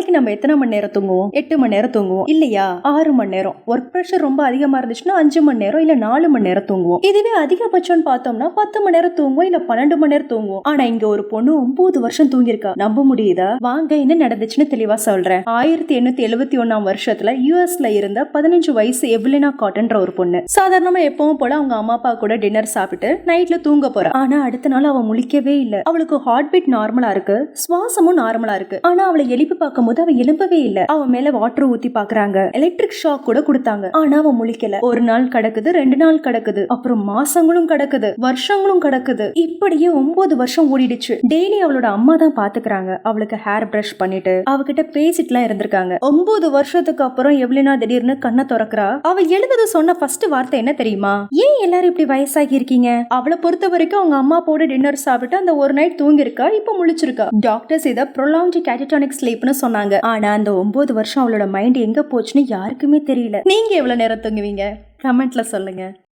நாளைக்கு நம்ம எத்தனை மணி நேரம் தூங்குவோம்? 8 மணி நேரம் தூங்குவோம் இல்லையா? 6 மணி நேரம். ஒர்க் ப்ரெஷர் ரொம்ப அதிகமா இருந்துச்சுன்னா 5 மணி நேரம் இல்ல 4 மணி நேரம் தூங்குவோம். இதுவே அதிகபட்சம் பார்த்தோம்னா 10 மணி நேரம் தூங்குவோம் இல்ல 12 மணி நேரம் தூங்குவோம். ஆனா இங்க ஒரு பொண்ணு 9 வருஷம் தூங்கிருக்கா. நம்ப முடியுதா? வாங்க என்ன நடந்துச்சுன்னு தெளிவா சொல்றேன். 1871 வருஷத்துல யூஎஸ்ல இருந்த 15 வயசு எவ்லினா காட்டன்ற ஒரு பொண்ணு சாதாரணமா எப்பவும் போல அவங்க அம்மா அப்பா கூட டின்னர் சாப்பிட்டு நைட்ல தூங்க போறா. ஆனா அடுத்த நாள் அவ முழிக்கவே இல்ல. அவளுக்கு ஹார்ட் பீட் நார்மலா இருக்கு, சுவாசமும் நார்மலா இருக்கு. ஆனா அவளை எழுப்பி பார்க்கும்போது அவ எழும்பவே இல்ல. அவ மேல வாட்டர் ஊத்தி பாக்குறாங்க, எலக்ட்ரிக் ஷாக் கூட கொடுத்தாங்க. ஆனா அவ முழிக்கல. ஒரு நாள் கிடக்குது, 2 நாள் கிடக்குது, அப்புறம் மாசங்களும் கிடக்குது, வருஷங்களும் கிடக்குது. இப்படியே 9 வருஷம் ஓடிடுச்சு. டெய்லி அவளோட அம்மா தான் பாத்துக்கிறாங்க. அவளுக்கு ஹேர் பிரஷ் பண்ணிட்டு அவகிட்ட பேசிட்டுலாம் இருந்திருக்காங்க. 9 வருஷத்துக்கு அப்புறம் எவ்லினா திடீர்னு கண்ணை திறக்கிறா. அவ எழுந்தது சொன்ன ஃபர்ஸ்ட் வார்த்தை என்ன தெரியுமா? ஏன் எல்லாரும் இப்படி வயசாகி இருக்கீங்க? அவளை பொறுத்த வரைக்கும் அவங்க அம்மா போட டின்னர் சாப்பிட்டு அந்த ஒரு நைட் தூங்கி இருக்கா, இப்ப முழிச்சிருக்கா. டாக்டர்ஸ் இத ப்ரொலாங்ட் கேட்டடானிக் ஸ்லீப்னு சொன்னாங்க. ஆனா அந்த 9 வருஷம் அவளோட மைண்ட் எங்க போச்சுன்னு யாருக்குமே தெரியல. நீங்க எவ்வளவு நேரம் தூங்குவீங்க? கமெண்ட்ல சொல்லுங்க.